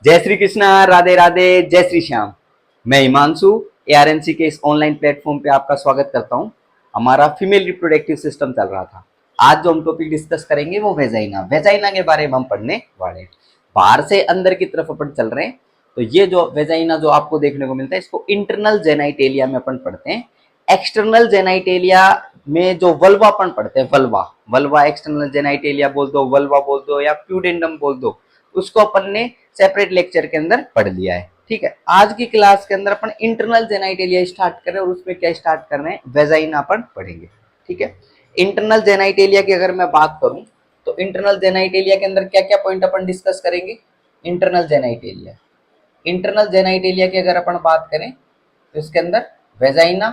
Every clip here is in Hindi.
जय श्री कृष्णा, राधे राधे, जय श्री श्याम। मैं हिमांशु एआरएनसी के इस ऑनलाइन प्लेटफॉर्म पे आपका स्वागत करता हूं। हमारा फीमेल रिप्रोडक्टिव सिस्टम चल रहा था। आज जो हम टॉपिक डिस्कस करेंगे वो वेजाइना वेजाइना के बारे में हम पढ़ने वाले हैं। बाहर से अंदर की तरफ अपन चल रहे हैं। तो ये जो वेजाइना जो आपको देखने को मिलता है इसको इंटरनल जेनाइटेलिया में अपन पढ़ते हैं। एक्सटर्नल जेनाइटेलिया में जो वल्वा अपन पढ़ते हैं, वल्वा वल्वा एक्सटर्नल जेनाइटेलिया बोल दो, वल्वा बोल दो या प्यूडेंडम बोल दो, उसको अपन ने सेपरेट लेक्चर के अंदर पढ़ लिया है। ठीक है, आज की क्लास के अंदर अपन इंटरनल जेनाइटेलिया स्टार्ट कर रहे हैं और उसमें क्या स्टार्ट कर रहे हैं, वेजाइना अपन पढ़ेंगे। ठीक है, इंटरनल जेनाइटेलिया की अगर मैं बात करूं तो इंटरनल जेनाइटेलिया के अंदर क्या क्या पॉइंट अपन डिस्कस करेंगे। इंटरनल जेनाइटेलिया की अगर अपन बात करें तो इसके अंदर वेजाइना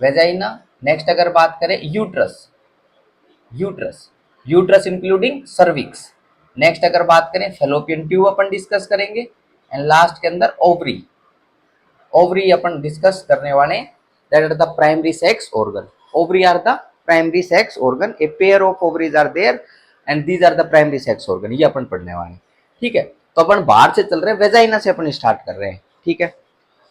वेजाइना नेक्स्ट अगर बात करें uterus uterus uterus including cervix. Next अगर बात करें फेलोपियन ट्यूब अपन डिस्कस करेंगे। एंड लास्ट के अंदर ओवरी ओवरी अपन डिस्कस करने वाले हैं। That are the primary sex organ. Ovary are the primary sex organ. A pair of ovaries are there and these are the primary sex organ. ये अपन पढ़ने वाले हैं। ठीक है, तो अपन बाहर से चल रहे हैं, वेजाइना से अपन स्टार्ट कर रहे हैं। ठीक है,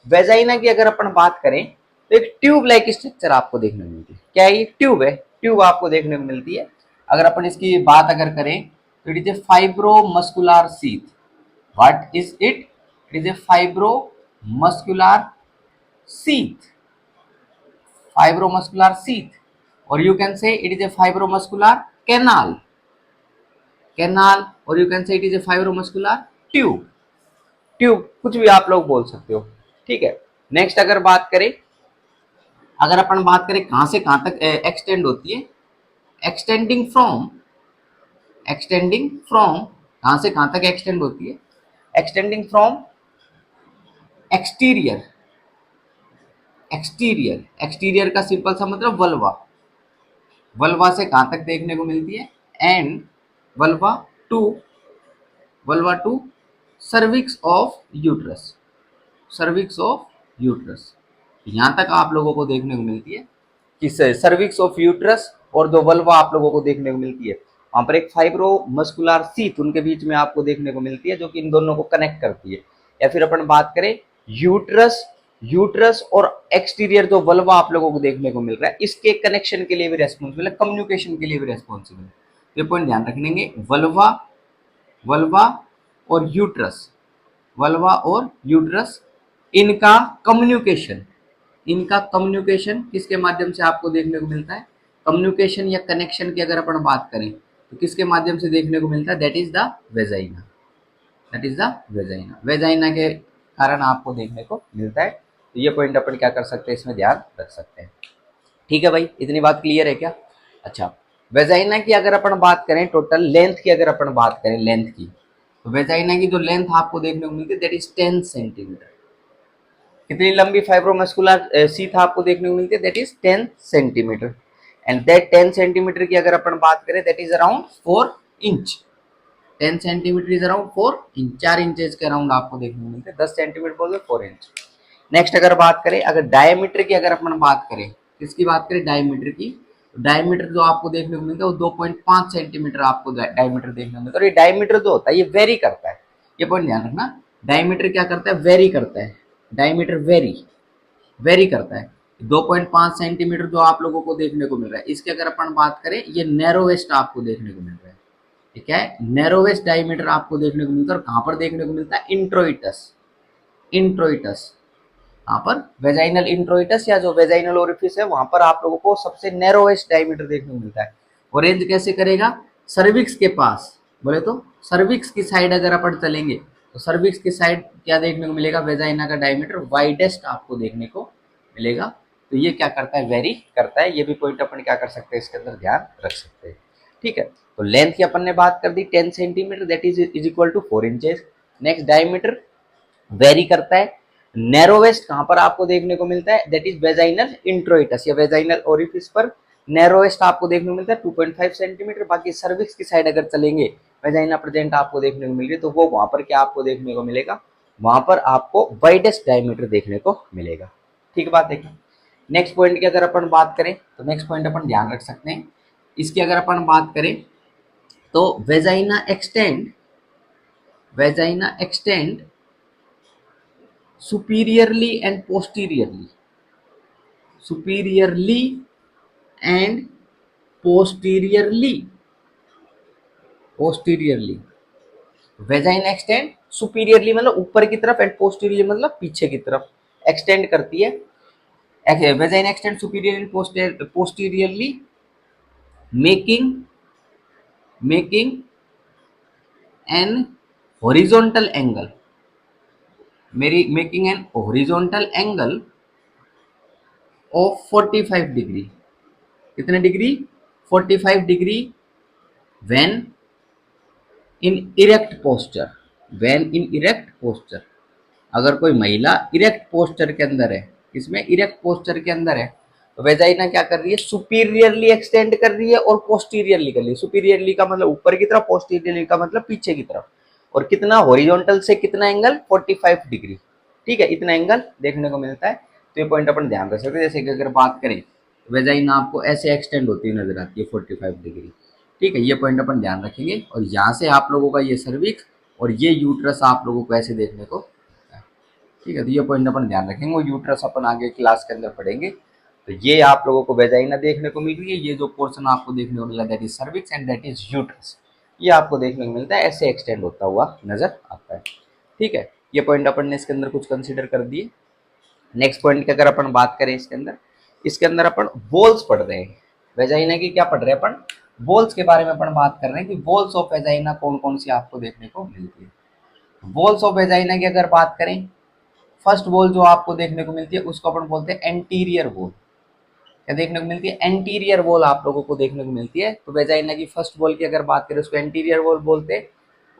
वेजाइना की अगर अपन बात करें तो एक ट्यूब लाइक स्ट्रक्चर आपको देखने को मिलती है। क्या ये ट्यूब है? ट्यूब आपको देखने को मिलती है। अगर अपन इसकी बात अगर करें तो it is a fibromuscular sheath. What is it? It is a fibromuscular sheath. Fibromuscular sheath, और you can say it is a fibromuscular canal canal और you can say it is a fibromuscular tube. Tube कुछ भी आप लोग बोल सकते हो। ठीक है, नेक्स्ट अगर बात करें कहां से कहां तक एक्सटेंड होती है, एक्सटेंडिंग फ्रॉम कहां से कहां तक एक्सटेंड होती है, एक्सटेंडिंग फ्रॉम एक्सटीरियर एक्सटीरियर का सिंपल सा मतलब वल्वा से कहां तक देखने को मिलती है, and vulva to cervix of uterus यहां तक आप लोगों को देखने को मिलती है कि सर्विक्स ऑफ यूट्रस और जो वल्वा आप लोगों को देखने को मिलती है, वहां पर एक फाइब्रोमस्कुलर सीथ उनके बीच में आपको देखने को मिलती है जो कि इन दोनों को कनेक्ट करती है। या फिर अपन बात करें यूट्रस और एक्सटीरियर जो वल्वा आप लोगों को देखने को मिल रहा है, इसके कनेक्शन के लिए भी रेस्पॉन्सिबल है, कम्युनिकेशन के लिए भी रेस्पॉन्सिबल है। ये पॉइंट ध्यान रखेंगे। वल्वा और यूट्रस इनका कम्युनिकेशन किसके माध्यम से आपको देखने को मिलता है, कम्युनिकेशन या कनेक्शन की अगर अपन बात करें तो किसके माध्यम से देखने को मिलता है, दैट इज द वेजाइना के कारण आपको देखने को मिलता है। तो ये पॉइंट अपन क्या कर सकते हैं, इसमें ध्यान रख सकते हैं। ठीक है भाई, इतनी बात क्लियर है क्या? अच्छा, वेजाइना की अगर अपन बात करें, टोटल लेंथ की अगर अपन बात करें, लेंथ की, तो वेजाइना की जो लेंथ आपको देखने को मिलती है दैट इज 10 सेंटीमीटर। कितनी लंबी फाइब्रोमस्कुलर सीथ आपको देखने को मिलती है, that is 10 centimetre. And that 10 centimetre की अगर अपन बात करें that is around 4 inch. 10 centimetre is around 4 inch, 4 inches के अराउंड आपको देखने को मिलते हैं। 10 सेंटीमीटर बोल दो 4 इंच। नेक्स्ट अगर बात करें, अगर डायमीटर की अगर अपन बात करें, किसकी बात करें, डायमीटर की, तो डायमीटर जो आपको देखने को मिलता है वो 2.5 सेंटीमीटर आपको डायमीटर देखने को मिलता है। और ये डायमीटर जो होता है ये वेरी करता है, ये पॉइंट ध्यान रखना। डायमीटर क्या करता है, वेरी करता है। डायमीटर वेरी करता है। 2.5 सेंटीमीटर जो आप लोगों को देखने को मिल रहा है, इसकी अगर अपन बात करें, ये नैरोवेस्ट आपको देखने को मिल रहा है। ठीक है, नैरोवेस्ट डायमीटर आपको देखने को मिलता है। और कहां पर देखने को मिलता है, इंट्रोइटस यहाँ पर वेजाइनल इंट्रोइटस या जो वेजाइनल ओरिफिस है वहां पर आप लोगों को सबसे नैरोवेस्ट डायमीटर देखने को मिलता है। और रेंज कैसे करेगा, सर्विक्स के पास, बोले तो सर्विक्स की साइड अगर अपन चलेंगे तो सर्विक्स की साइड क्या देखने को मिलेगा, वेजाइना का डायमीटर वाइडेस्ट आपको देखने को मिलेगा। तो ये क्या करता है, वेरी करता है। ये भी पॉइंट अपन क्या कर सकते हैं, इसके अंदर ध्यान रख सकते हैं। ठीक है, तो लेंथ की अपन ने बात कर दी 10 centimetre, that is equal to 4 inches. Next diameter vary करता है। नैरोवेस्ट कहां पर आपको देखने को मिलता है, दैट इज वेजाइनल इंट्रोइटस या वेजाइनल ओरिफिस पर नैरोवेस्ट आपको देखने को मिलता है 2.5 सेंटीमीटर। बाकी सर्विक्स की साइड अगर चलेंगे, वेजाइना प्रेजेंट आपको देखने को मिल रही है, तो वो वहां पर क्या आपको देखने को मिलेगा, वहां पर आपको वाइडेस्ट डायमीटर देखने को मिलेगा। ठीक बात है। नेक्स्ट पॉइंट की अगर अपन बात करें तो नेक्स्ट पॉइंट अपन ध्यान रख सकते हैं। इसकी अगर अपन बात करें तो vagina extend vagina extend superiorly and posteriorly, superiorly and posteriorly, posteriorly. Vagina extend superiorly मतलब ऊपर की तरफ, एंड पोस्टीरियरली मतलब पीछे की तरफ एक्सटेंड करती है। Vagina extend superiorly posteriorly, making making an horizontal angle, मेरी making an horizontal angle of 45 degree. कितने degree? 45 degree when in erect posture, when in erect posture. अगर कोई महिला इरेक्ट पोस्चर के अंदर है, इसमें इरेक्ट पोस्चर के अंदर है, तो वेजाइना क्या कर रही है? सुपीरियरली एक्सटेंड कर रही है और पोस्टीरियरली कर रही है। सुपीरियरली का मतलब ऊपर की तरफ, पोस्टीरियरली का मतलब पीछे की तरफ। और कितना? हॉरिजॉन्टल से कितना एंगल? 45 डिग्री। ठीक है, इतना एंगल देखने को मिलता है। तो ये पॉइंट अपन ध्यान रख सकते हैं। जैसे कि अगर बात करें, वेजाइना आपको ऐसे एक्सटेंड होती हुई नजर आती है 45 डिग्री। ठीक है, ये पॉइंट अपन ध्यान रखेंगे। और यहाँ से आप लोगों का ये सर्विक्स और ये यूट्रस आप लोगों को ऐसे देखने को मिलता है। ठीक है, तो ये पॉइंट अपन ध्यान रखेंगे। और यूट्रस अपन आगे क्लास के अंदर पढ़ेंगे। तो ये आप लोगों को वेजाइना देखने को मिल रही है। ये जो पोर्शन आपको देखने को मिला, that is cervix and that is uterus. ये आपको देखने को मिलता है, ऐसे एक्सटेंड होता हुआ नजर आता है। ठीक है, ये पॉइंट अपन ने इसके अंदर कुछ कंसिडर कर दिए। नेक्स्ट पॉइंट की अगर अपन बात करें, इसके अंदर अपन वॉल्स पढ़ रहे हैं। वेजाइना की क्या पढ़ रहे हैं अपन? वॉल्स के बारे में अपन बात कर रहे हैं कि वॉल्स ऑफ वेजाइना कौन कौन सी आपको देखने को मिलती है। वॉल्स ऑफ वेजाइना की अगर बात करें, फर्स्ट वॉल जो आपको देखने को मिलती है उसको अपन बोलते हैं एंटीरियर वॉल। क्या देखने को मिलती है? एंटीरियर वॉल आप लोगों को देखने को मिलती है। तो वेजाइना की फर्स्ट वॉल की अगर बात करें, उसको एंटीरियर वॉल बोलते हैं।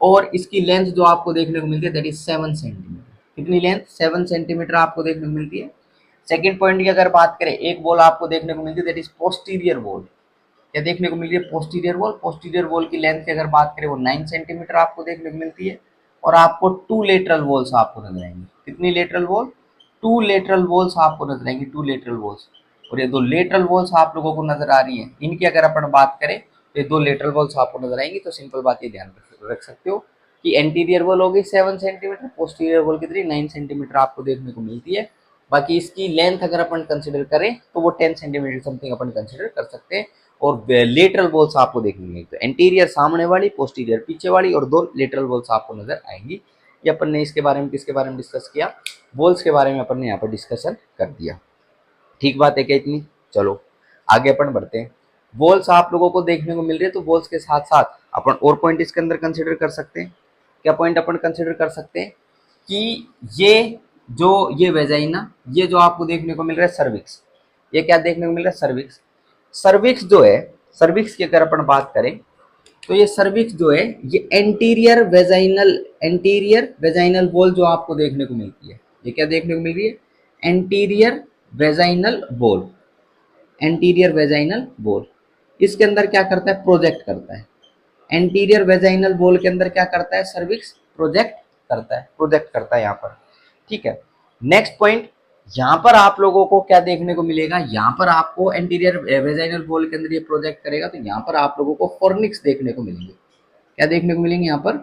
और इसकी लेंथ जो आपको देखने को मिलती है, दैट इज 7 सेंटीमीटर। कितनी लेंथ? 7 सेंटीमीटर आपको देखने को मिलती है। सेकेंड पॉइंट की अगर बात करें, एक वॉल आपको देखने को मिलती है, दैट इज पोस्टीरियर वॉल। क्या देखने को मिल रही है? Posterior wall. पोस्टीरियर वॉल की लेंथ की अगर बात करें, वो 9 सेंटीमीटर आपको देखने को मिलती है। और आपको 2 लेटरल वॉल्स आपको नजर आएंगी। कितनी लेटरल वॉल? 2 लेटरल वॉल्स आपको नजर आएंगी, 2 लेटरल वॉल्स। और ये 2 लेटरल वॉल्स आप लोगों को नजर आ रही है, इनकी अगर अपन बात करें तो ये 2 लेटरल वॉल्स आपको नजर आएंगी। तो सिंपल बात ये ध्यान रख सकते हो कि एंटीरियर वॉल होगी 7 सेंटीमीटर, पोस्टीरियर वॉल कितनी? 9 सेंटीमीटर आपको देखने को मिलती है। बाकी इसकी लेंथ अगर अपन कंसिडर करें तो वो 10 सेंटीमीटर समथिंग अपन कंसिडर कर सकते हैं। और लेटरल वॉल्स आपको देखने को मिलती है, एंटीरियर सामने वाली, पोस्टीरियर पीछे वाली, और 2 लेटरल वॉल्स आपको नजर आएंगी। ये अपन ने इसके बारे में किसके बारे में डिस्कस किया? वॉल्स के बारे में अपन ने यहाँ पर डिस्कशन कर दिया। ठीक बात है क्या इतनी? चलो आगे अपन बढ़ते हैं। वॉल्स आप लोगों को देखने को मिल रही है, तो वॉल्स के साथ साथ अपन और पॉइंट इसके अंदर कंसिडर कर सकते हैं। क्या पॉइंट अपन कंसिडर कर सकते हैं? कि ये वेजाइना, ये जो आपको देखने को मिल रहा है सर्विक्स, ये क्या देखने को मिल रहा है? सर्विक्स। सर्विक्स जो है, सर्विक्स की अगर अपन बात करें, तो ये सर्विक्स जो है, ये एंटीरियर वेजाइनल वॉल जो आपको देखने को मिलती है, ये क्या देखने को मिल रही है? Anterior vaginal wall. Anterior vaginal wall इसके अंदर क्या करता है? प्रोजेक्ट करता है। एंटीरियर वेजाइनल वॉल के अंदर क्या करता है? सर्विक्स प्रोजेक्ट करता है, प्रोजेक्ट करता है यहाँ पर। ठीक है, नेक्स्ट पॉइंट, यहाँ पर आप लोगों को क्या देखने को मिलेगा? यहाँ पर आपको एंटीरियर वेजाइनल वॉल के अंदर ये प्रोजेक्ट करेगा, तो यहाँ पर आप लोगों को फोर्निक्स देखने को मिलेंगे। क्या देखने को मिलेंगे? यहाँ पर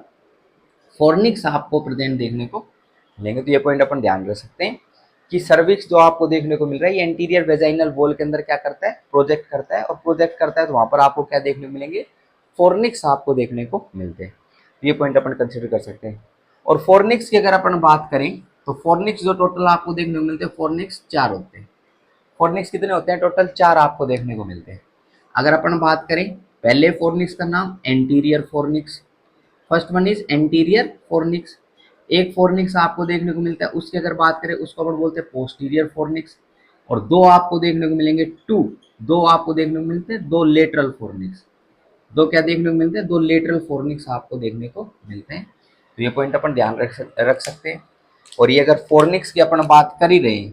फोर्निक्स आपको प्रेजेंट देखने को मिलेंगे। तो ये पॉइंट अपन ध्यान रख सकते हैं कि सर्विक्स जो आपको देखने को मिल रहा है, ये एंटीरियर वेजाइनल वॉल के अंदर क्या करता है? प्रोजेक्ट करता है। और प्रोजेक्ट करता है तो वहां पर आपको क्या देखने को मिलेंगे? फोर्निक्स आपको देखने को मिलते हैं। ये पॉइंट अपन कंसिडर कर सकते हैं। और फोर्निक्स की अगर अपन बात करें, तो फोर्निक्स जो टोटल आपको देखने को मिलते हैं, फोर्निक्स 4 होते हैं। फोर्निक्स कितने होते हैं? टोटल 4 आपको देखने को मिलते हैं। अगर अपन बात करें, पहले फोर्निक्स का नाम anterior fornix, first one is anterior fornix. एक फोर्निक्स आपको देखने को मिलता है, उसकी अगर बात करें उसको अपन बोलते हैं पोस्टीरियर फोर्निक्स। और 2 आपको देखने को मिलेंगे, 2 आपको देखने को मिलते हैं, 2 लेटरल फोर्निक्स। 2 क्या देखने को मिलते हैं? 2 लेटरल फोर्निक्स आपको देखने को मिलते हैं। तो ये पॉइंट अपन ध्यान रख सकते हैं। और ये अगर फोर्निक्स की अपन बात कर ही रहे हैं,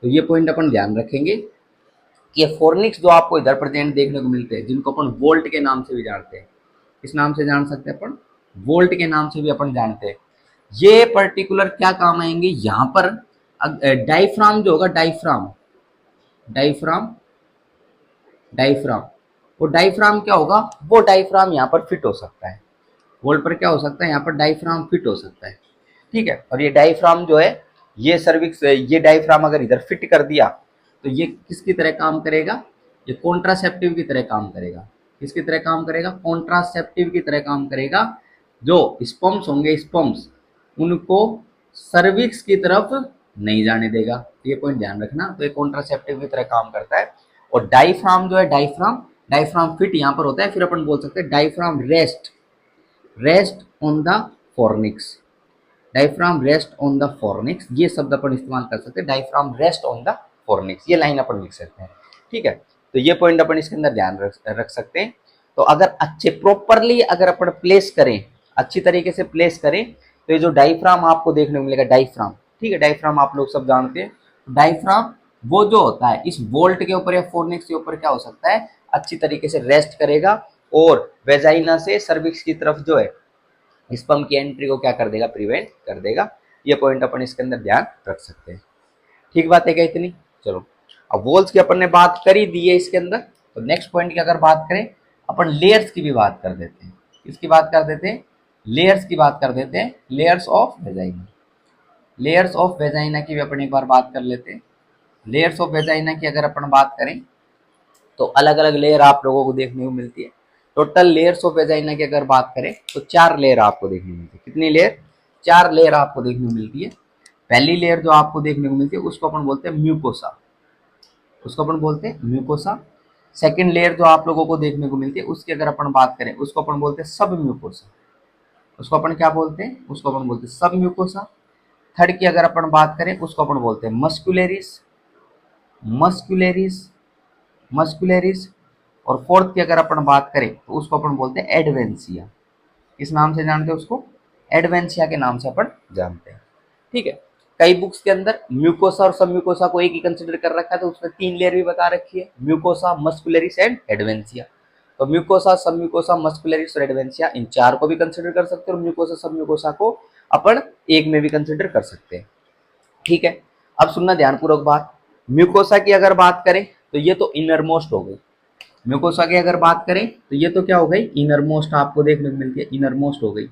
तो ये पॉइंट अपन ध्यान रखेंगे कि ये फोर्निक्स जो आपको इधर प्रेजेंट देखने को मिलते हैं, जिनको अपन वोल्ट के नाम से भी जानते हैं, किस नाम से जान सकते हैं अपन? वोल्ट के नाम से भी अपन जानते हैं। ये पर्टिकुलर क्या काम आएंगे यहाँ पर? डाइफ्राम जो होगा, डाइफ्राम डाइफ्राम डाइफ्राम वो डाइफ्राम क्या होगा? वो डाइफ्राम यहाँ पर फिट हो सकता है। वोल्ट पर क्या हो सकता है, यहाँ पर डायफ्राम फिट हो सकता है। ठीक है, और ये डायफ्राम जो है, ये सर्विक्स, ये डायफ्राम अगर इधर फिट कर दिया तो ये किसकी तरह काम करेगा, ये कॉन्ट्रासेप्टिव की तरह काम करेगा। किसकी तरह काम करेगा, कॉन्ट्रासेप्टिव की तरह काम करेगा। जो स्पर्म्स होंगे, स्पर्म्स, उनको सर्विक्स की तरफ नहीं जाने देगा। तो ये पॉइंट ध्यान रखना। तो ये कॉन्ट्रासेप्टिव की तरह काम करता है। और डायफ्राम जो है, डायफ्राम डायफ्राम फिट यहाँ पर होता है, फिर अपन बोल सकते हैं diaphragm rest, rest on the fornix. Diaphragm rest on the fornix, ये शब्द अपन इस्तेमाल कर सकते हैं, diaphragm rest on the fornix, ये लाइन अपन लिख सकते हैं। ठीक है, तो ये पॉइंट अपन इसके अंदर ध्यान रख सकते हैं। तो अगर अच्छे प्रॉपरली अगर अपन प्लेस करें, अच्छी तरीके से प्लेस करें, तो ये जो डायफ्राम आपको देखने को मिलेगा, डायफ्राम, ठीक है, डायफ्राम आप लोग सब जानते हैं। डायफ्राम वो जो होता है इस वोल्ट के ऊपर या फोर्निक्स के ऊपर क्या हो सकता है, अच्छी तरीके से रेस्ट करेगा और वेजाइना से सर्विक्स की तरफ जो है स्पर्म की एंट्री को क्या कर देगा, प्रिवेंट कर देगा। ये पॉइंट अपन इसके अंदर ध्यान रख सकते हैं। ठीक बात है क्या इतनी? चलो, अब वॉल्स की अपन ने बात कर ही दी है इसके अंदर, तो नेक्स्ट पॉइंट की अगर बात करें, अपन लेयर्स की भी बात कर देते हैं। किसकी बात कर देते हैं, लेयर्स की बात कर देते हैं, layers of vagina. Layers of vagina की भी अपन एक बार बात कर लेते हैं। लेयर्स ऑफ वेजाइना की अगर अपन बात करें तो अलग अलग लेयर आप लोगों को देखने को मिलती है। टोटल लेयर्स ऑफ वेजाइना की अगर बात करें तो 4 लेयर आपको देखने को मिलती है। कितनी लेयर? 4 लेयर आपको देखने को मिलती है। पहली लेयर जो आपको देखने को मिलती है उसको अपन बोलते हैं म्यूकोसा, उसको अपन बोलते हैं म्यूकोसा। सेकेंड लेयर जो आप लोगों को देखने को मिलती है उसकी अगर अपन बात करें उसको अपन बोलते हैं सब म्यूकोसा, उसको अपन क्या बोलते हैं, उसको अपन बोलते हैं सब म्यूकोसा। थर्ड की अगर अपन बात करें उसको अपन बोलते हैं मस्कुलरिस, मस्कुलरिस, मस्कुलरिस। और फोर्थ की अगर अपन बात करें तो उसको अपन बोलते हैं एडवेंसिया। किस नाम से जानते हैं उसको? एडवेंसिया के नाम से अपन जानते हैं। ठीक है, कई बुक्स के अंदर म्यूकोसा और सब म्यूकोसा को एक ही कंसिडर कर रखा है, तो उसमें 3 लेयर भी बता रखी है, म्यूकोसा, मस्कुलरिस एंड एडवेंसिया। तो म्यूकोसा, सब म्यूकोसा, मस्कुलरिस और एडवेंसिया, इन 4 को भी कंसिडर कर सकते हैं और म्यूकोसा सब म्यूकोसा को अपन एक में भी कंसिडर कर सकते हैं। ठीक है, अब सुनना ध्यानपूर्वक बात। म्यूकोसा की अगर बात करें तो ये तो इनर मोस्ट हो गई। म्यूकोसा की अगर बात करें तो ये तो क्या हो गई, इनर मोस्ट आपको देखने को मिलती है, इनर मोस्ट हो गई।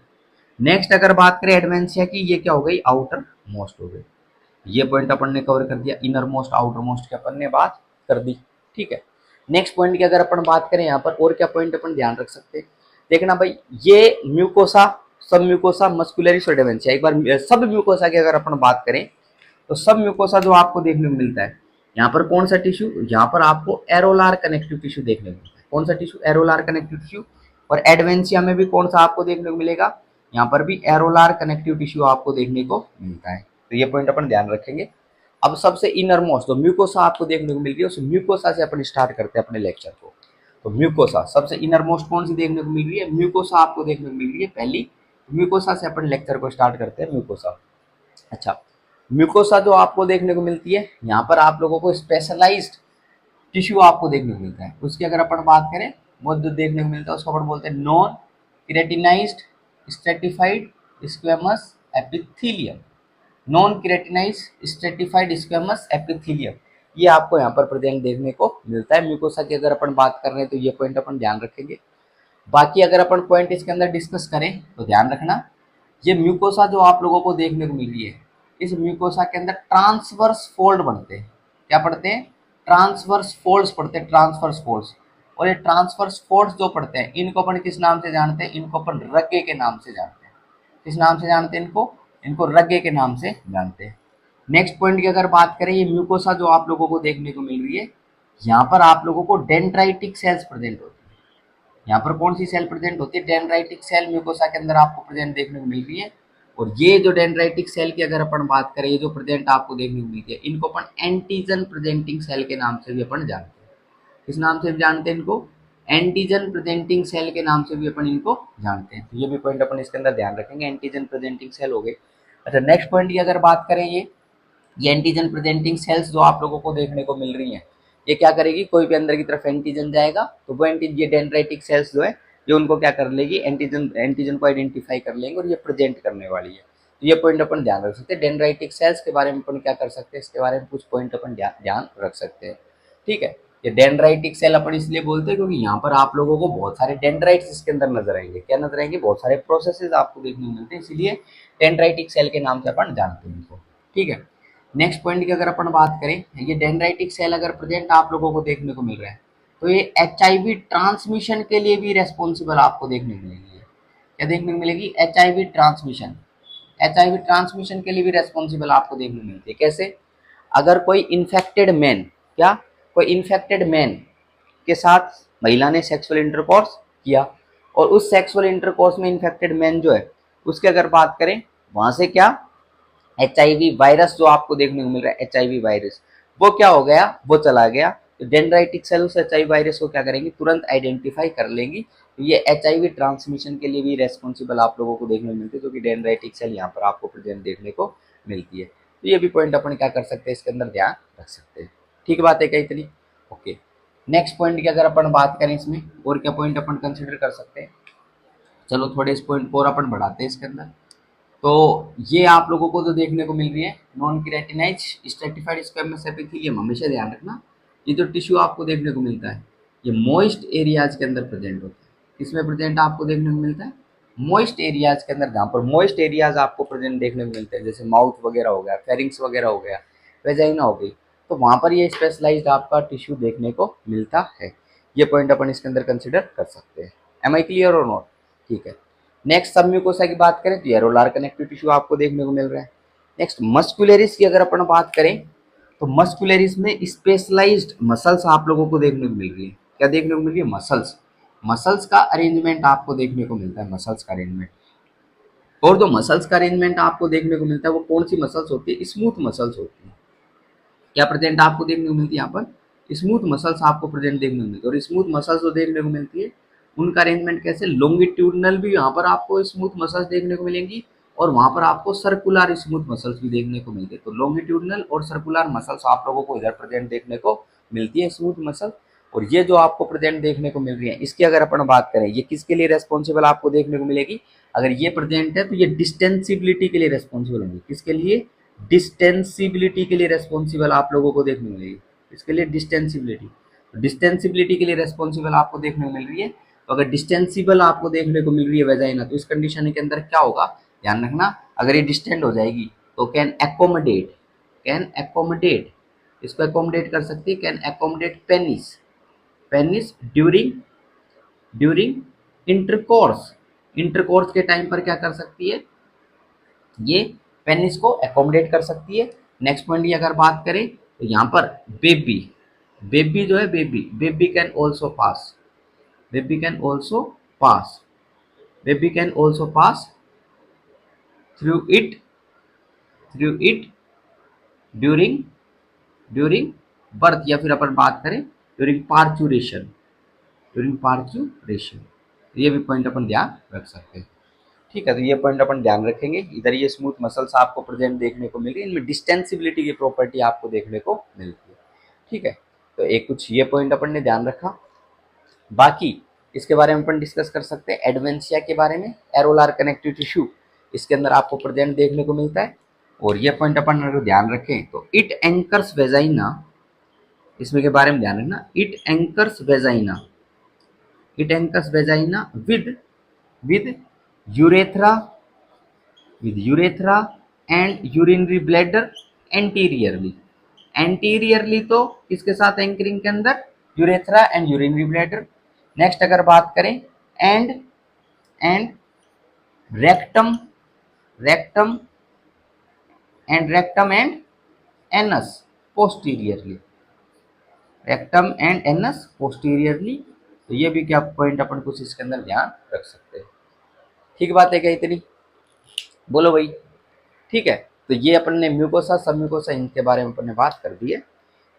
नेक्स्ट अगर बात करें एडवेंसिया की, ये क्या हो गई, आउटर मोस्ट हो गई। ये पॉइंट अपन ने कवर कर दिया, इनर मोस्ट आउटर मोस्ट की अपन ने बात कर दी। ठीक है, नेक्स्ट पॉइंट की अगर अपन बात करें यहाँ पर और क्या पॉइंट अपन ध्यान रख सकते हैं, देखना भाई, ये म्यूकोसा, सब म्यूकोसा, मस्कुलरिस और एडवेंसिया। एक बार सब म्यूकोसा की अगर अपन बात करें तो सब म्यूकोसा जो आपको देखने को मिलता है, यहाँ पर कौन सा टिश्यू, यहाँ पर आपको एरोलार कनेक्टिव टिश्यू देखने को मिलता है। कौन सा टिश्यू? एरोलार connective tissue. और एडवेंसिया में भी कौन सा आपको देखने को मिलेगा, यहाँ पर भी एरोलार कनेक्टिव टिश्यू आपको देखने को मिलता है। तो ये पॉइंट अपन ध्यान रखेंगे। अब सबसे इनर मोस्ट जो म्यूकोसा आपको देखने को मिल रही है, उस म्यूकोसा से अपन स्टार्ट करते हैं अपने लेक्चर को। तो म्यूकोसा सबसे इनर मोस्ट कौन सी देखने को मिल रही है, म्यूकोसा आपको देखने को मिल रही है पहली। म्यूकोसा से अपन लेक्चर को स्टार्ट करते हैं, म्यूकोसा। अच्छा, म्यूकोसा जो आपको देखने को मिलती है, यहाँ पर आप लोगों को स्पेशलाइज्ड टिश्यू आपको देखने को मिलता है। उसकी अगर अपन बात करें, वो जो देखने को मिलता है उसको अपन बोलते हैं non keratinised stratified squamous epithelium. Non keratinised stratified squamous epithelium, ये आपको यहाँ पर प्रेजेंट देखने को मिलता है। म्यूकोसा की अगर अपन बात कर रहे हैं तो ये पॉइंट अपन ध्यान रखेंगे। बाकी अगर अपन पॉइंट इसके अंदर डिस्कस करें तो ध्यान रखना, ये म्यूकोसा जो आप लोगों को देखने को मिल रही है, इस म्यूकोसा के अंदर ट्रांसवर्स फोल्ड बनते हैं। क्या पढ़ते हैं? ट्रांसवर्स फोल्ड्स पढ़ते हैं, ट्रांसवर्स फोल्ड्स। और ये ट्रांसवर्स फोल्ड्स जो पढ़ते हैं, इनको अपन किस नाम से जानते हैं? इनको अपन रग्गे के नाम से जानते हैं। किस नाम से जानते हैं इनको? इनको रग्गे के नाम से जानते हैं। नेक्स्ट पॉइंट की अगर बात करें, ये म्यूकोसा जो आप लोगों को देखने को मिल रही है, यहाँ पर आप लोगों को डेंड्राइटिक सेल्स प्रेजेंट होती है। यहाँ पर कौन सी सेल प्रेजेंट होती है? डेंड्राइटिक सेल म्यूकोसा के अंदर आपको प्रेजेंट देखने को मिल रही है। और ये जो डेंड्राइटिक सेल की अगर अपन बात करें, ये जो प्रेजेंट आपको देखने को मिलती है, इनको अपन एंटीजन प्रेजेंटिंग सेल के नाम से भी अपन जानते हैं। किस नाम से जानते हैं इनको? एंटीजन प्रेजेंटिंग सेल के नाम से भी अपन इनको जानते हैं। तो ये भी पॉइंट अपन इसके अंदर ध्यान रखेंगे, एंटीजन प्रेजेंटिंग सेल हो गए। अच्छा, नेक्स्ट पॉइंट की अगर बात करें, ये एंटीजन प्रेजेंटिंग सेल्स जो आप लोगों को देखने को मिल रही हैं, ये क्या करेगी, कोई भी अंदर की तरफ एंटीजन जाएगा तो वो ये डेंड्राइटिक सेल्स जो है, ये उनको क्या कर लेगी, एंटीजन एंटीजन को आइडेंटिफाई कर लेंगे और ये प्रेजेंट करने वाली है। तो ये पॉइंट अपन ध्यान रख सकते हैं। डेंड्राइटिक सेल्स के बारे में अपन क्या कर सकते हैं, इसके बारे में कुछ पॉइंट अपन ध्यान रख सकते हैं। ठीक है, ये डेंड्राइटिक सेल अपन इसलिए बोलते हैं क्योंकि यहाँ पर आप लोगों को बहुत सारे डेंड्राइट्स इसके अंदर नजर आएंगे। क्या नजर आएंगे? बहुत सारे प्रोसेसेस आपको देखने को मिलते हैं, इसलिए डेंड्राइटिक सेल के नाम से अपन जानते हैं इनको। ठीक है, नेक्स्ट पॉइंट की अगर अपन बात करें, ये डेंड्राइटिक सेल अगर प्रेजेंट आप लोगों को देखने को मिल रहा है तो ये HIV ट्रांसमिशन के लिए भी रेस्पॉन्सिबल आपको देखने को मिलेगी। क्या देखने को मिलेगी? HIV transmission. HIV ट्रांसमिशन के लिए भी रेस्पॉन्सिबल आपको देखने को मिलती है। कैसे? अगर कोई इन्फेक्टेड मैन, क्या कोई इन्फेक्टेड मैन के साथ महिला ने सेक्सुअल इंटरकोर्स किया और उस सेक्सुअल इंटरकोर्स में इन्फेक्टेड मैन जो है उसके अगर बात करें, वहां से क्या HIV वायरस जो आपको देखने को मिल रहा है, HIV वायरस, वो क्या हो गया? वो चला गया। तो डेंड्राइटिक सेल्स HIV वायरस को क्या करेंगी? तुरंत आइडेंटिफाई कर लेंगी। तो ये HIV ट्रांसमिशन के लिए भी रेस्पॉन्सिबल आप लोगों को देखने को मिलती है, जो कि डेंड्राइटिक सेल यहाँ पर आपको प्रेजेंट देखने को मिलती है। तो ये भी पॉइंट अपन क्या कर सकते हैं, इसके अंदर ध्यान रख सकते हैं। ठीक बात है क्या इतनी? ओके, नेक्स्ट पॉइंट की अगर अपन बात करें, इसमें और क्या पॉइंट अपन कंसिडर कर सकते हैं? चलो थोड़े इस पॉइंट को और अपन बढ़ाते हैं इसके अंदर। तो ये आप लोगों को जो देखने को मिल रही है नॉन केराटिनाइज स्ट्रेटिफाइड स्क्वेमस एपिथेलियम, हमेशा ध्यान रखना ये जो टिश्यू आपको देखने को मिलता है ये मॉइस्ट एरियाज के अंदर प्रेजेंट होता है। इसमें प्रेजेंट आपको देखने को मिलता है मॉइस्ट एरियाज के अंदर, जहाँ पर मॉइस्ट एरियाज आपको प्रेजेंट देखने को मिलते हैं, जैसे माउथ वगैरह हो गया, फेरिंग्स वगैरह हो गया, वेजाइना हो गई, तो वहाँ पर ये स्पेशलाइज्ड आपका टिश्यू देखने को मिलता है। ये पॉइंट अपन इसके अंदर कंसिडर कर सकते हैं। एम आई क्लियर और नॉट? ठीक है, नेक्स्ट सबम्यूकोसा की बात करें तो एरोलार कनेक्टिव टिश्यू आपको देखने को मिल रहा है। नेक्स्ट मस्कुलरिस की अगर अपन बात करें तो मस्कुलरिस में स्पेशलाइज्ड मसल्स आप लोगों को देखने को मिल रही है। क्या देखने को मिल रही है? मसल्स। मसल्स का अरेंजमेंट आपको देखने को मिलता है, मसल्स का अरेंजमेंट। और जो मसल्स का अरेंजमेंट आपको देखने को मिलता है वो कौन सी मसल्स होती है? स्मूथ मसल्स होती है। क्या प्रेजेंट आपको देखने को मिलती है? यहाँ पर स्मूथ मसल्स आपको प्रेजेंट देखने को मिलती है। और स्मूथ मसल्स जो देखने को मिलती है उनका अरेंजमेंट कैसे? लॉन्गिट्यूडनल भी यहाँ पर आपको स्मूथ मसल्स देखने को मिलेंगी और वहाँ पर आपको सर्कुलर स्मूथ मसल्स भी देखने को मिलते हैं। तो लॉन्गिट्यूडनल और सर्कुलर मसल्स आप लोगों को इधर प्रेजेंट देखने को मिलती है, स्मूथ मसल। और ये जो आपको प्रेजेंट देखने को मिल रही है इसकी अगर अपन बात करें, ये किसके लिए रेस्पॉन्सिबल आपको देखने को मिलेगी? अगर ये प्रेजेंट है तो ये डिस्टेंसिबिलिटी के लिए रेस्पॉन्सिबल होंगी। किसके लिए? डिस्टेंसिबिलिटी के लिए रेस्पॉन्सिबल आप लोगों को देखने को मिलेगी। इसके लिए डिस्टेंसिबिलिटी, डिस्टेंसिबिलिटी के लिए रेस्पॉन्सिबल आपको देखने को मिल रही है। तो अगर डिस्टेंसिबल आपको देखने को मिल रही है वेजाइना, तो इस कंडीशन के अंदर क्या होगा? ध्यान रखना, अगर ये डिस्टेंट हो जाएगी तो कैन एकोमोडेट, कैन एकोमोडेट, इसको एकोमोडेट कर सकती है, can accommodate penis, penis during, during intercourse, intercourse के टाइम पर क्या कर सकती है? ये पेनिस को एकोमोडेट कर सकती है। नेक्स्ट पॉइंट की अगर बात करें तो यहाँ पर बेबी, बेबी जो है baby, baby can also pass, baby can also pass, baby can also pass through it, through it during, during birth, या फिर अपन बात करें ड्यूरिंग पार्चुरेशन, ड्यूरिंग पार्चुरेशन। ये भी पॉइंट अपन ध्यान रख सकते हैं। ठीक है, तो ये पॉइंट अपन ध्यान रखेंगे। इधर ये स्मूथ मसल्स आपको प्रेजेंट देखने को मिल रही है, इनमें डिस्टेंसिबिलिटी की प्रॉपर्टी आपको देखने को मिलती है। ठीक है, तो एक कुछ ये पॉइंट अपन ने ध्यान रखा। बाकी इसके बारे में अपन डिस्कस कर सकते हैं एडवेंसिया के बारे में। एरोलार कनेक्टिव टिश्यू इसके अंदर आपको प्रेजेंट देखने को मिलता है। और ये पॉइंट अपन अगर ध्यान रखें तो इट एंकर्स वेजाइना, इसमें के बारे में ध्यान रखना, it anchors vagina, it anchors vagina with urethra, with urethra and urinary bladder anteriorly, anteriorly तो किसके साथ एंकरिंग के अंदर? Urethra and urinary bladder. Next अगर बात करें and rectum, rectum and anus posteriorly, rectum and anus posteriorly. तो ये भी क्या पॉइंट अपन कुछ इसके अंदर ध्यान रख सकते हैं। ठीक बात है क्या इतनी? बोलो भाई। ठीक है, तो ये अपन ने म्यूकोसा सब म्यूकोसा इनके बारे में अपन ने बात कर दी है।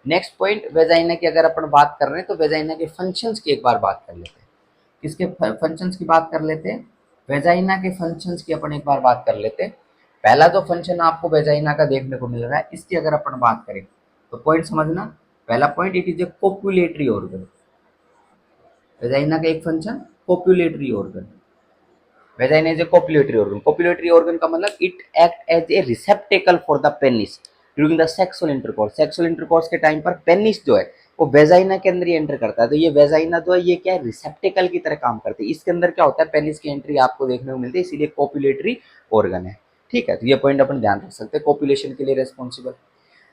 नेक्स्ट पॉइंट वेजाइना की अगर अपन बात कर रहे हैं तो वेजाइना के फंक्शंस की एक बार बात कर लेते हैं। किसके फंक्शंस की बात कर लेते हैं? वेजाइना के फंक्शंस की अपन एक बार बात कर लेते हैं। पहला जो फंक्शन आपको वेजाइना का देखने को मिल रहा है इसकी अगर अपन बात करें तो पॉइंट समझना। पहला point, it is a copulatory organ. Vagina का एक function copulatory organ, vagina is a copulatory organ. Copulatory organ का मतलब it act as a receptacle for the penis during the sexual intercourse. Sexual intercourse के टाइम पर पेनिस जो है वो वेजाइना के अंदर ही एंटर करता है। तो ये वेजाइना जो है ये क्या है, रिसेप्टिकल की तरह काम करती है। इसके अंदर क्या होता है, पेनिस की एंट्री आपको देखने को मिलती है, इसीलिए कोपुलेटरी ऑर्गन है। ठीक है, तो ये पॉइंट अपन ध्यान रख सकते हैं, कोपुलेशन के लिए रेस्पॉन्सिबल।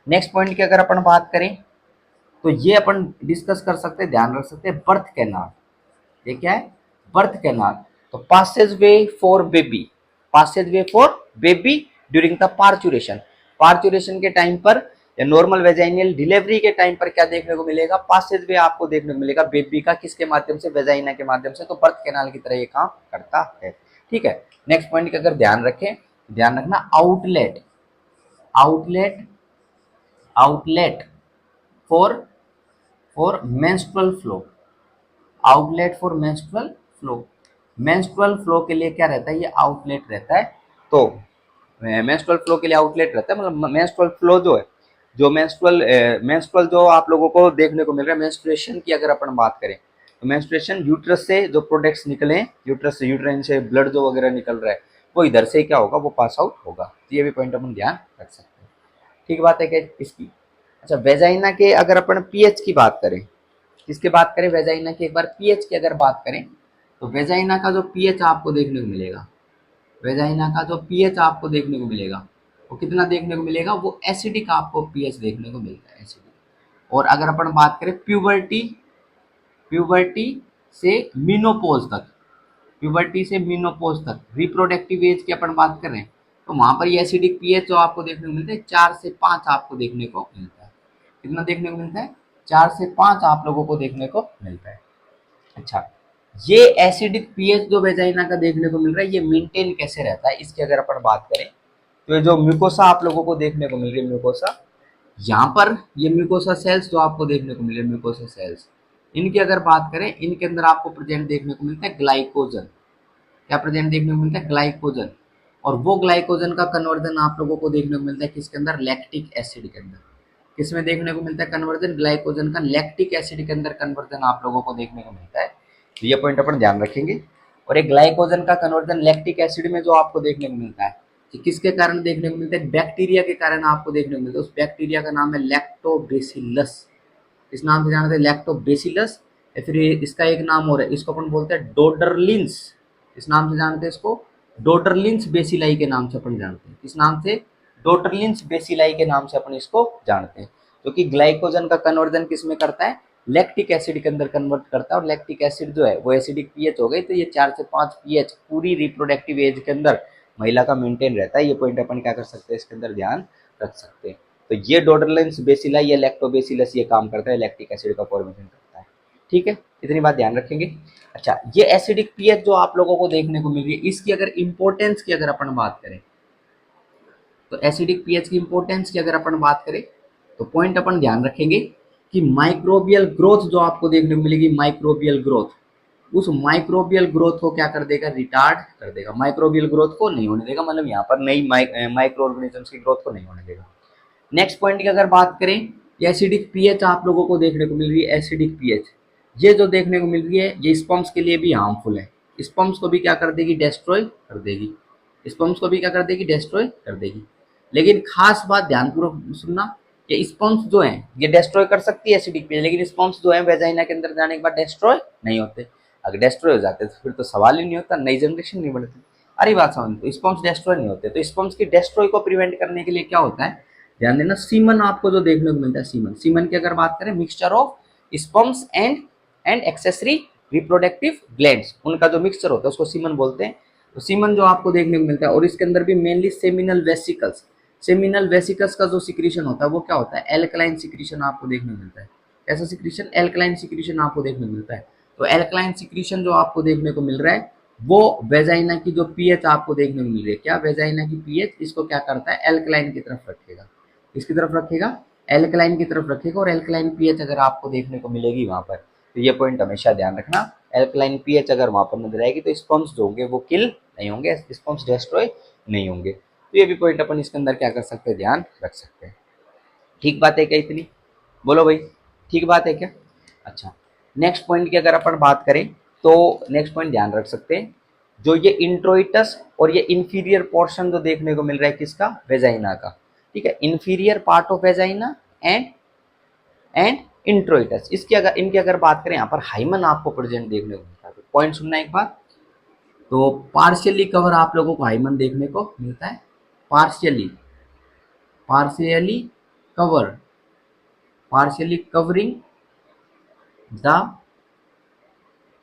नेक्स्ट पॉइंट की अगर अपन बात करें तो ये अपन डिस्कस कर सकते हैं, ध्यान रख सकते हैं, बर्थ कैनाल। ये क्या है, बर्थ कैनाल। तो passage way for baby, passage way for baby during the parturition, parturition के टाइम पर या नॉर्मल वेजाइनल डिलीवरी के टाइम पर क्या देखने को मिलेगा, पासेज वे आपको देखने को मिलेगा बेबी का, किसके माध्यम से, वेजाइना के माध्यम से। तो बर्थ कैनाल की तरह ये काम करता है। ठीक है, नेक्स्ट पॉइंट का अगर ध्यान रखें, ध्यान रखना outlet, outlet, outlet for for menstrual flow, outlet for menstrual flow. Menstrual flow के लिए क्या रहता है, ये आउटलेट रहता है। तो मेंस्ट्रुअल फ्लो के लिए आउटलेट रहता है, मतलब मेंस्ट्रुअल फ्लो जो है, जो मेंस्ट्रुअल जो आप लोगों को देखने को मिल रहा है, मेंस्ट्रुएशन की अगर अपन बात करें तो मेंस्ट्रुएशन यूट्रस से जो प्रोडक्ट्स निकले, यूट्रस से, यूट्राइन से ब्लड जो वगैरह निकल रहा है, वो इधर से क्या होगा, वो पास आउट होगा। तो ये भी पॉइंट अपन ध्यान रख सकते हैं। ठीक बात है क्या इसकी। अच्छा, वेजाइना के अगर अपन पीएच की बात करें, किसकी बात करें, वेजाइना की, एक बार पीएच की अगर बात करें तो वेजाइना का जो पीएच आपको देखने को मिलेगा, वेजाइना का जो पीएच आपको देखने को मिलेगा वो कितना देखने को मिलेगा, वो एसिडिक आपको पीएच देखने को मिलता है, एसिडिक। और अगर अपन बात करें प्यूबर्टी, प्यूबर्टी से मीनोपोज तक, प्यूबर्टी से मीनोपोज तक रिप्रोडक्टिव एज की अपन बात कर रहे हैं, तो वहां पर ये एसिडिक पीएच जो आपको देखने को मिलता है 4 से 5 आपको देखने को मिलता है। कितना देखने को मिलता है, 4 से 5 आप लोगों को देखने को मिलता है। अच्छा, ये एसिडिक पीएच जो वेजाइना का देखने को मिल रहा है, ये मेंटेन कैसे रहता है, इसकी अगर अपन बात करें तो ये जो म्यूकोसा आप लोगों को देखने को मिल रही है, म्यूकोसा, यहाँ पर ये म्यूकोसा सेल्स जो आपको देखने को मिल रहे हैं, म्यूकोसा सेल्स, इनकी अगर बात करें, इनके अंदर आपको प्रेजेंट देखने को मिलता है ग्लाइकोजन। क्या प्रेजेंट देखने को मिलता है, ग्लाइकोजन। और वो ग्लाइकोजन का कन्वर्जन आप लोगों को देखने को मिलता है किसके अंदर, लैक्टिक एसिड के अंदर। किसमें देखने को मिलता है कन्वर्जन, ग्लाइकोजन का लैक्टिक एसिड के अंदर कन्वर्जन आप लोगों को देखने को मिलता है। तो ये पॉइंट अपन ध्यान रखेंगे। और एक ग्लाइकोजन का कन्वर्जन लैक्टिक एसिड में जो आपको देखने को मिलता है, कि किसके कारण देखने को मिलता है, बैक्टीरिया के कारण आपको देखने को मिलता है। उस बैक्टीरिया का नाम है लैक्टोबेसिलस, इस नाम से जानते हैं लैक्टोबेसिलस। या फिर इसका एक नाम और है, इसको अपन बोलते हैं डोडरलिंस, इस नाम से जानते हैं इसको, डोडरलिंस बेसिलाई के नाम से अपन जानते हैं। किस नाम से, डोडरलिंस बेसिलाई के नाम से अपन इसको जानते हैं। क्योंकि ग्लाइकोजन का कन्वर्जन किस में करता है, लैक्टिक एसिड के अंदर कन्वर्ट करता है। और लैक्टिक एसिड जो है वो एसिडिक पीएच हो गई, तो ये 4 से 5 पीएच पूरी रिप्रोडक्टिव एज के अंदर महिला का मेंटेन रहता है। ये पॉइंट अपन क्या कर सकते हैं, इसके अंदर ध्यान रख सकते हैं। तो ये डोडरलिंस बेसिलाई या लैक्टोबेसिलस ये काम करता है, लैक्टिक एसिड का फॉर्मेशन करता है। ठीक है, इतनी बात ध्यान रखेंगे। अच्छा, ये एसिडिक पीएच जो आप लोगों को देखने को मिल रही है, इसकी अगर इंपॉर्टेंस की अगर अपन बात करें, तो एसिडिक पीएच की इंपॉर्टेंस की अगर अपन बात करें तो पॉइंट अपन ध्यान रखेंगे कि माइक्रोबियल ग्रोथ जो आपको देखने को मिलेगी, माइक्रोबियल ग्रोथ, उस माइक्रोबियल ग्रोथ को क्या कर देगा, रिटार्ड कर देगा। माइक्रोबियल ग्रोथ को नहीं होने देगा, मतलब यहाँ पर नई माइक्रो ऑर्गेनिजम्स की ग्रोथ को नहीं होने देगा। नेक्स्ट पॉइंट की अगर बात करें, एसिडिक पीएच आप लोगों को देखने को मिल रही है, एसिडिक पीएच ये जो देखने को मिल रही है, ये स्पम्स के लिए भी हार्मफुल है। स्पम्स को भी क्या कर देगी, डिस्ट्रॉय कर देगी। स्पम्स को भी क्या कर देगी, डिस्ट्रॉय कर देगी। लेकिन खास बात ध्यानपूर्वक सुनना, ये स्पम्स जो हैं ये डिस्ट्रॉय कर सकती है एसिडिक पीएच, लेकिन स्पम्स जो हैं वेजाइना के अंदर जाने के बाद डिस्ट्रॉय नहीं होते। अगर डिस्ट्रॉय हो जाते तो फिर तो सवाल ही नहीं होता, नई जनरेशन नहीं बनती। अरे बात समझ, तो स्पम्स डिस्ट्रॉय नहीं होते, तो स्पम्स की डिस्ट्रॉय को प्रिवेंट करने के लिए क्या होता है, ध्यान देना, सीमन आपको जो देखने को मिलता है, सीमन, सीमन की अगर बात करें, mixture of sperms and accessory reproductive glands, उनका जो मिक्सचर होता है उसको सीमन बोलते हैं। तो सीमन जो आपको देखने को मिलता है, और इसके अंदर भी mainly seminal vesicles, seminal vesicles का जो सिक्रीशन होता है वो क्या होता है, एल्कलाइन सिक्रीशन आपको देखने को मिलता है। ऐसा सिक्रीशन, एल्कलाइन सिक्रीशन आपको देखने को मिलता है। तो एल्कलाइन सिक्रीशन जो आपको देखने को मिल रहा है, वो वेजाइना की जो पीएच आपको देखने को मिल रही है, क्या वेजाइना की पीएच इसको क्या करता है, एल्कलाइन की तरफ रखेगा। इसकी तरफ रखेगा, एल्कलाइन की तरफ रखेगा। और एल्कलाइन पीएच अगर आपको देखने को मिलेगी वहां पर, तो ये पॉइंट हमेशा ध्यान रखना, एल्कलाइन पीएच अगर वहां पर नजर आएगी तो स्पम्स जो होंगे वो किल नहीं होंगे, स्पम्स डिस्ट्रॉय नहीं होंगे। तो ये भी पॉइंट अपन इसके अंदर क्या कर सकते हैं, ध्यान रख सकते हैं। ठीक बात है क्या इतनी, बोलो भाई, ठीक बात है क्या। अच्छा, नेक्स्ट पॉइंट की अगर अपन बात करें तो नेक्स्ट पॉइंट ध्यान रख सकते हैं, जो ये इंट्रोइटस और ये इंफीरियर पोर्शन जो देखने को मिल रहा है किसका, वेजाइना का। ठीक है, inferior part of vagina and introitus. इनकी अगर बात करें यहाँ पर हाइमन आपको प्रेजेंट देखने को मिलता है। तो पॉइंट सुनना एक बार, तो पार्शियली कवर आप लोगों को हाइमन देखने को मिलता है। Partially partially cover partially covering the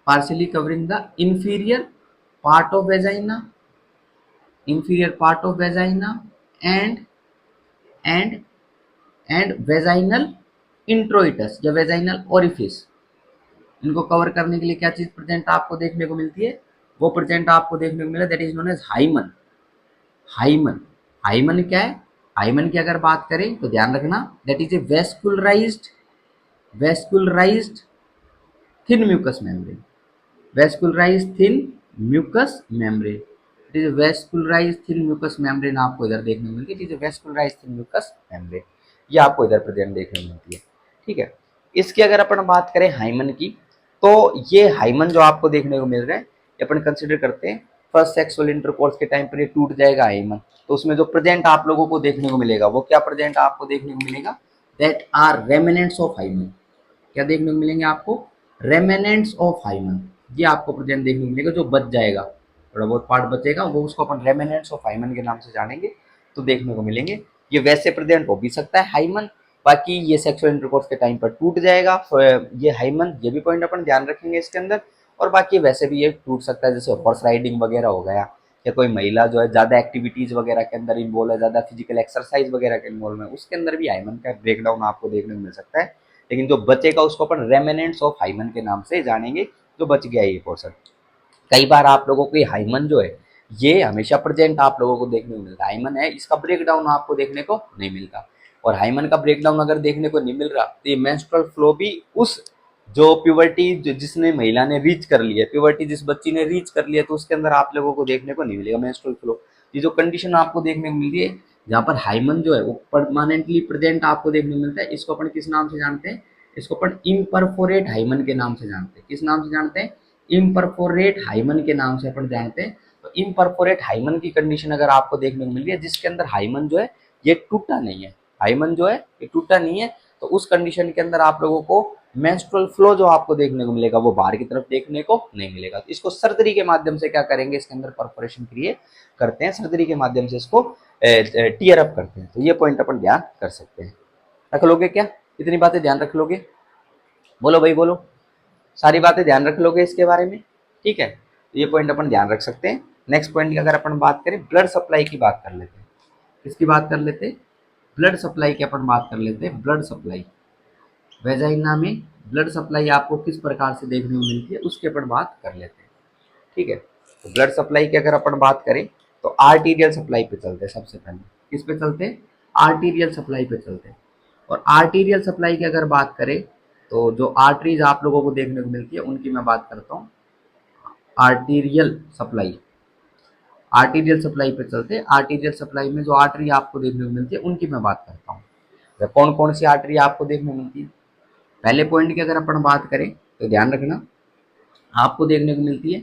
partially covering the inferior part of vagina and and and vaginal introitus या vaginal orifice। इनको कवर करने के लिए क्या चीज प्रेजेंट आपको देखने को मिलती है, वो प्रेजेंट आपको देखने को मिला, that is known as hymen. Hymen hymen क्या है, हाइमन की अगर बात करें तो ध्यान रखना, that is a vascularized thin mucus membrane. Vascularized thin mucus membrane, it is vascularized thin mucus membrane आपको इधर देखने को मिलती है। It is vascularized thin mucus membrane, ये आपको इधर प्रेजेंट देखने को मिलती है। ठीक है, इसकी अगर अपन बात करें हाइमन की, तो ये हाइमन जो आपको देखने को मिल रहा है, ये अपन कंसिडर करते हैं फर्स्ट सेक्सुअल इंटरकोर्स के टाइम पर ये टूट जाएगा हाइमन। तो उसमें जो प्रेजेंट आप लोगों को देखने को मिलेगा, वो क्या प्रेजेंट आपको देखने को मिलेगा, that are remnants of hymen. क्या देखने को मिलेंगे आपको, रेमिनेंट्स ऑफ हाइमन, ये आपको प्रेजेंट देखने को मिलेगा। जो बच जाएगा, थोड़ा बहुत पार्ट बचेगा, वो उसको अपन रेमिनेंट्स ऑफ हाइमन के नाम से जानेंगे, तो देखने को मिलेंगे। ये वैसे प्रेजेंट हो भी सकता है हाइमन, बाकी ये सेक्सुअल इंटरकोर्स के टाइम पर टूट जाएगा ये हाइमन, ये भी पॉइंट अपन ध्यान रखेंगे इसके अंदर। और बाकी वैसे भी ये टूट सकता है, जैसे हॉर्स राइडिंग वगैरह हो गया, या कोई महिला जो है ज़्यादा एक्टिविटीज़ वगैरह के अंदर इन्वॉल्व है, ज़्यादा फिजिकल एक्सरसाइज वगैरह के इन्वॉल्व है, उसके अंदर भी हाइमन का ब्रेकडाउन आपको देखने को मिल सकता है। लेकिन जो बचेगा उसको अपन रेमिनेंट्स ऑफ हाइमन के नाम से जानेंगे, जो बच गया ये पोर्शन। कई बार आप लोगों को ये हाइमन जो है, ये हमेशा प्रेजेंट आप लोगों को देखने को मिलता है। हाइमन है, इसका ब्रेकडाउन आपको देखने को नहीं मिलता। और हाइमन का ब्रेकडाउन अगर देखने को नहीं मिल रहा, तो ये मेंस्ट्रुअल फ्लो भी उस जो प्यूबर्टी जिसने महिला ने रीच कर लिया, प्यूबर्टी जिस बच्ची ने रीच कर लिया, तो उसके अंदर आप लोगों को देखने को नहीं मिलेगा मेंस्ट्रुअल फ्लो। ये जो कंडीशन आपको देखने को मिल रही है, जहाँ पर हाइमन जो है वो परमानेंटली प्रेजेंट आपको देखने को मिलता है, इसको अपन किस नाम से जानते हैं, इसको अपन इम्परफोरेट हाइमन के नाम से जानते हैं। किस नाम से जानते हैं, इम्परफोरेट हाइमन के नाम से अपन जानते हैं। तो इम्परफोरेट हाइमन की कंडीशन अगर आपको देखने को मिल रही है, जिसके अंदर हाइमन जो है ये टूटा नहीं है, हाइमन जो है ये टूटा नहीं है, तो उस कंडीशन के अंदर आप लोगों को मेंस्ट्रुअल फ्लो जो आपको देखने को मिलेगा, वो बाहर की तरफ देखने को नहीं मिलेगा। तो इसको सर्जरी के माध्यम से क्या करेंगे, इसके अंदर परफोरेशन क्रिएट करते हैं, सर्जरी के माध्यम से इसको टीयर अप करते हैं। तो ये पॉइंट अपन ध्यान कर सकते हैं। रख लोगे क्या, इतनी बातें ध्यान रख लोगे, बोलो भाई बोलो, सारी बातें ध्यान रख लोगे इसके बारे में। ठीक है, तो ये पॉइंट अपन ध्यान रख सकते हैं। नेक्स्ट पॉइंट की अगर अपन बात करें, ब्लड सप्लाई की बात कर लेते हैं। किसकी बात कर लेते हैं, ब्लड सप्लाई की अपन बात कर लेते हैं। ब्लड सप्लाई, वेजाइना में ब्लड सप्लाई आपको किस प्रकार से देखने को मिलती है, उसके अपन बात कर लेते हैं। ठीक है, तो ब्लड सप्लाई की अगर अपन बात करें, तो आर्टीरियल सप्लाई पे चलते हैं सबसे पहले। किस पे चलते हैं, आर्टीरियल सप्लाई पे चलते हैं। और आर्टीरियल सप्लाई की अगर बात करें, तो जो आर्टरीज आप लोगों को देखने को मिलती है, उनकी मैं बात करता हूँ। आर्टीरियल सप्लाई, आर्टीरियल सप्लाई पे चलते हैं। आर्टीरियल सप्लाई में जो आर्टरी आपको देखने को मिलती है, उनकी मैं बात करता हूँ। कौन कौन सी आर्टरी आपको देखने को मिलती है, पहले पॉइंट की अगर अपन बात करें, तो ध्यान रखना, आपको देखने को मिलती है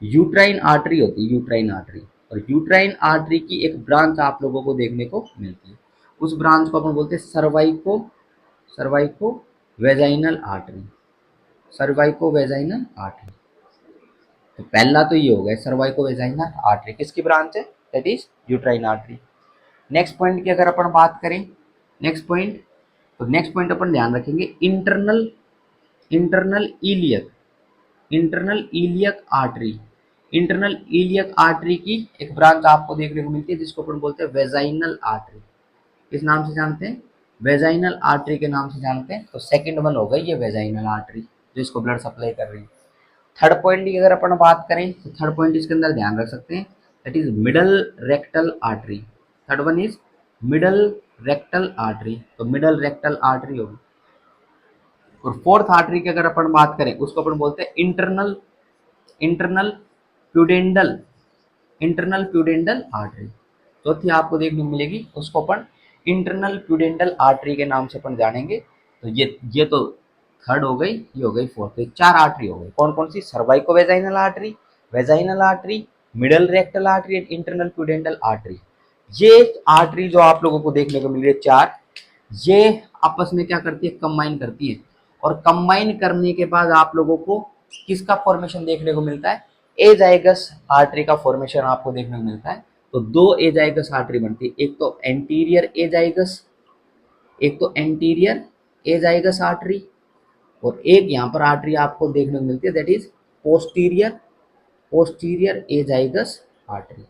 यूट्राइन आर्टरी होती है, यूट्राइन आर्टरी। और यूट्राइन आर्टरी की एक ब्रांच आप लोगों को देखने को मिलती है, उस ब्रांच को अपन बोलते हैं सर्वाइको वेजाइनल आर्टरी, सर्वाइको वेजाइनल आर्टरी। तो पहला तो ये हो गया सर्वाइको वेजाइनल आर्टरी, किसकी ब्रांच है, that is uterine artery. Next point की अगर अपन बात करें, नेक्स्ट पॉइंट, तो नेक्स्ट पॉइंट अपन ध्यान रखेंगे internal internal iliac artery. Internal iliac artery की एक ब्रांच आपको देखने को मिलती है, जिसको अपन बोलते हैं वेजाइनल आर्टरी। किस नाम से जानते हैं, वेजाइनल आर्टरी के नाम से जानते हैं। तो सेकंड वन हो गई ये वेजाइनल आर्टरी, जो इसको ब्लड सप्लाई कर रही है। थर्ड पॉइंट की अगर अपन बात करें, तो थर्ड पॉइंट इसके अंदर ध्यान रख सकते हैं, that is middle rectal artery. Third one is middle rectal artery, तो मिडल रेक्टल आर्टरी होगी। और फोर्थ आर्टरी की अगर अपन बात करें, उसको अपन बोलते हैं इंटरनल प्यूडेंडल आर्टरी। चौथी आपको देखने को मिलेगी, उसको अपन इंटरनल प्यूडेंडल आर्टरी के नाम से अपन जानेंगे। तो ये तो थर्ड हो गई, ये हो गई फोर्थ। तो चार आर्टरी हो गई, कौन कौन सी, cervico vaginal artery, middle rectal artery and internal pudendal artery. ये आर्टरी जो आप लोगों को देखने को मिल रही है चार, ये आपस में क्या करती है, कंबाइन करती है। और कंबाइन करने के बाद आप लोगों को किसका फॉर्मेशन देखने को मिलता है, एजाइगस आर्टरी का फॉर्मेशन आपको देखने को मिलता है। तो दो एजाइगस आर्टरी बनती है, एक तो एंटीरियर एजाइगस, एक तो एंटीरियर एजाइगस आर्टरी, और एक यहाँ पर आर्टरी आपको देखने को मिलती है that is posterior posterior azygos artery.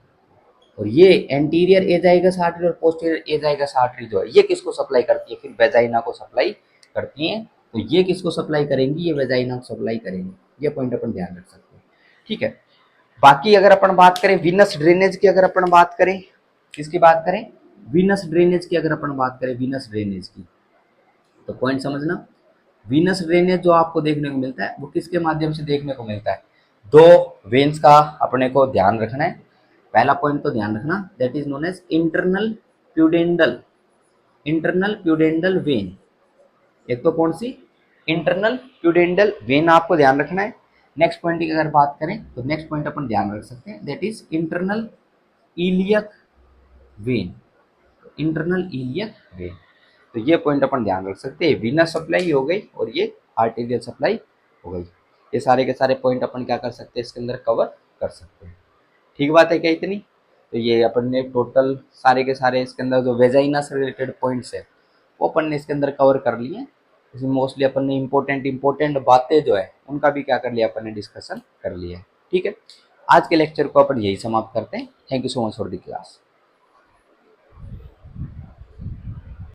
और ये एंटीरियर एजाइगस आर्टरी और पोस्टीरियर एजाइगस आर्टरी जो है ये किसको सप्लाई करती है, फिर वेजाइना को सप्लाई करती हैं। तो ये किसको सप्लाई करेंगी, ये वेजाइना को सप्लाई करेंगी। ये पॉइंट अपन ध्यान रख सकते हैं, ठीक है। बाकी अगर अपन बात करें वीनस ड्रेनेज की, अगर अपन बात करें किसकी बात करें, वीनस ड्रेनेज की अगर अपन बात करें वीनस ड्रेनेज की, तो पॉइंट समझना, वीनस ड्रेनेज जो आपको देखने को मिलता है वो किसके माध्यम से देखने को मिलता है, दो वेन्स का अपने को ध्यान रखना है। पहला पॉइंट तो ध्यान रखना that is known as internal pudendal vein. एक तो कौन सी, इंटरनल प्यूडेंडल वेन आपको ध्यान रखना है। नेक्स्ट पॉइंट की अगर बात करें तो नेक्स्ट पॉइंट अपन ध्यान रख सकते हैं that is internal iliac when, internal iliac when. तो ये पॉइंट अपन ध्यान रख सकते हैं, वीनस सप्लाई हो गई और ये आर्टेरियल सप्लाई हो गई। ये सारे के सारे पॉइंट अपन क्या कर सकते हैं इसके अंदर कवर कर सकते हैं, ठीक बात है क्या इतनी। तो ये अपन ने टोटल सारे के सारे इसके अंदर जो वेजाइना से रिलेटेड पॉइंट्स है वो अपन ने इसके अंदर कवर कर लिए। इसमें मोस्टली अपन ने इंपॉर्टेंट बातें जो है उनका भी क्या कर लिया अपन ने डिस्कशन कर लिया है, ठीक है। आज के लेक्चर को अपन यही समाप्त करते हैं। Thank you so much for the class.